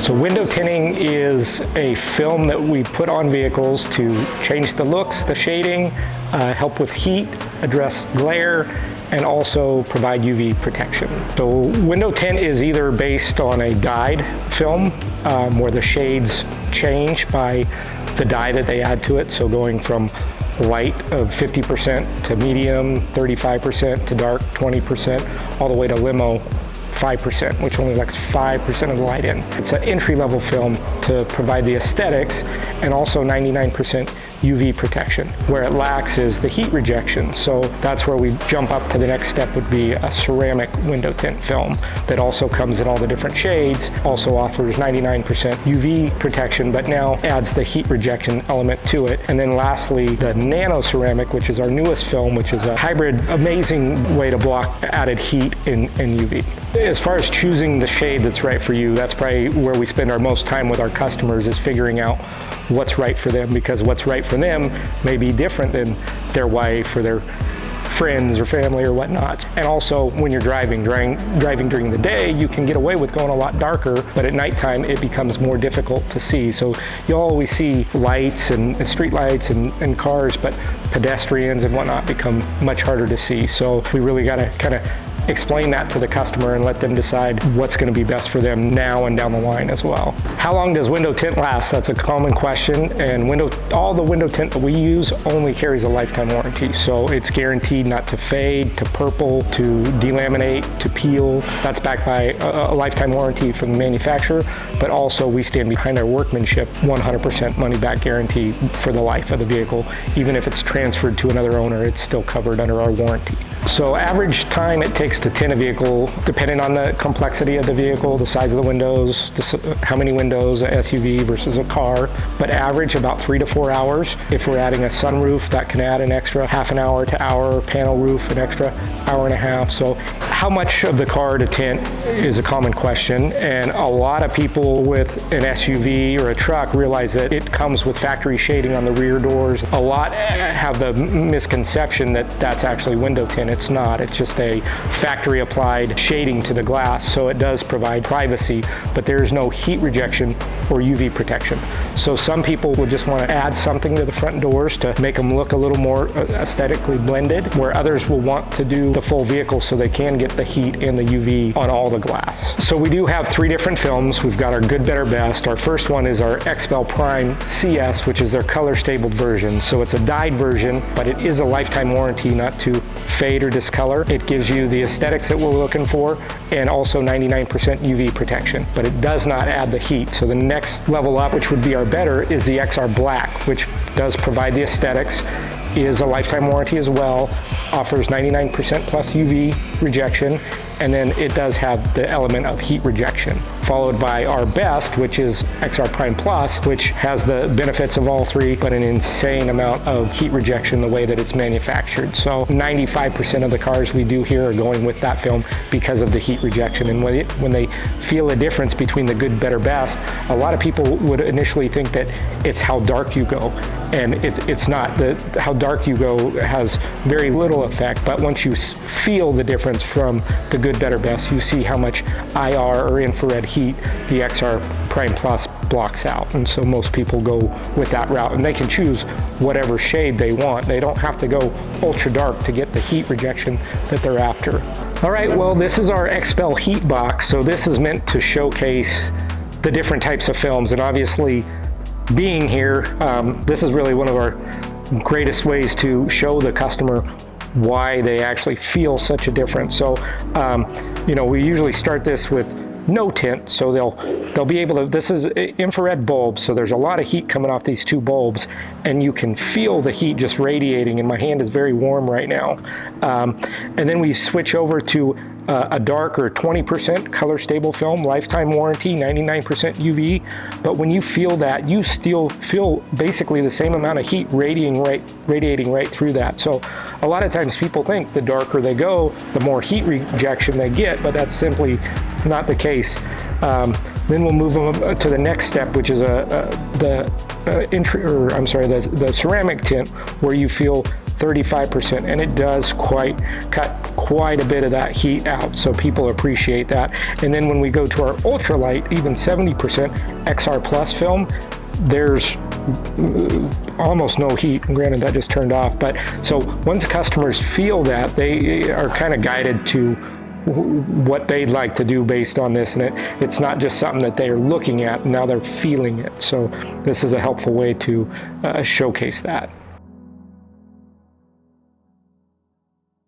So window tinting is a film that we put on vehicles to change the looks, the shading, help with heat, address glare, and also provide UV protection. So window tint is either based on a dyed film where the shades change by the dye that they add to it. So going from light of 50% to medium, 35% to dark, 20%, all the way to limo, 5%, which only lets 5% of the light in. It's an entry-level film to provide the aesthetics and also 99% UV protection. Where it lacks is the heat rejection. So that's where we jump up to the next step would be a ceramic window tint film that also comes in all the different shades, also offers 99% UV protection, but now adds the heat rejection element to it. And then lastly, the nano ceramic, which is our newest film, which is a hybrid, amazing way to block added heat in UV. As far as choosing the shade that's right for you, that's probably where we spend our most time with our customers, is figuring out what's right for them, because what's right for them may be different than their wife or their friends or family or whatnot. And also when you're driving during the day, you can get away with going a lot darker, but at nighttime it becomes more difficult to see. So you'll always see lights and street lights and cars, but pedestrians and whatnot become much harder to see. So we really got to kind of explain that to the customer and let them decide what's going to be best for them now and down the line as well. How long does window tint last? That's a common question, and all the window tint that we use only carries a lifetime warranty. So it's guaranteed not to fade, to purple, to delaminate, to peel. That's backed by a lifetime warranty from the manufacturer, but also we stand behind our workmanship 100% money back guarantee for the life of the vehicle. Even if it's transferred to another owner, it's still covered under our warranty. So average time it takes to tint a vehicle, depending on the complexity of the vehicle, the size of the windows, how many windows, a SUV versus a car, but average about 3 to 4 hours. If we're adding a sunroof, that can add an extra half an hour to hour, panel roof an extra hour and a half. So how much of the car to tint is a common question, and a lot of people with an SUV or a truck realize that it comes with factory shading on the rear doors. A lot have the misconception that that's actually window tint. It's not. It's just a factory applied shading to the glass, so it does provide privacy, but there is no heat rejection or UV protection. So some people would just want to add something to the front doors to make them look a little more aesthetically blended, where others will want to do the full vehicle so they can get the heat and the UV on all the glass. So we do have 3 different films. We've got our good, better, best. Our first one is our XPEL Prime CS, which is their color stabled version. So it's a dyed version, but it is a lifetime warranty not to fade or discolor. It gives you the aesthetics that we're looking for and also 99% UV protection, but it does not add the heat. So the next level up, which would be our better, is the XR Black, which does provide the aesthetics, is a lifetime warranty as well, offers 99% plus UV rejection, and then it does have the element of heat rejection. Followed by our best, which is XR Prime Plus, which has the benefits of all 3, but an insane amount of heat rejection the way that it's manufactured. So 95% of the cars we do here are going with that film because of the heat rejection. And when they feel a difference between the good, better, best, a lot of people would initially think that it's how dark you go. And it's not. How dark you go has very little effect, but once you feel the difference from the good, better, best, you see how much IR or infrared heat the XR Prime Plus blocks out. And so most people go with that route, and they can choose whatever shade they want. They don't have to go ultra dark to get the heat rejection that they're after. All right, well, this is our XPEL heat box. So this is meant to showcase the different types of films, and obviously being here, this is really one of our greatest ways to show the customer why they actually feel such a difference. So, we usually start this with no tint, so they'll be able to, this is infrared bulbs, so there's a lot of heat coming off these 2 bulbs, and you can feel the heat just radiating, and my hand is very warm right now. And then we switch over to a darker 20% color stable film, lifetime warranty, 99% UV. But when you feel that, you still feel basically the same amount of heat radiating right through that. So a lot of times people think the darker they go, the more heat rejection they get, but that's simply not the case. Then we'll move them to the next step, which is the ceramic tint, where you feel 35%, and it does cut quite a bit of that heat out, so people appreciate that. And then when we go to our ultralight, even 70% XR Plus film, there's almost no heat. Granted, that just turned off, but so once customers feel that, they are kind of guided to what they'd like to do based on this, and it's not just something that they're looking at, now they're feeling it. So this is a helpful way to showcase that.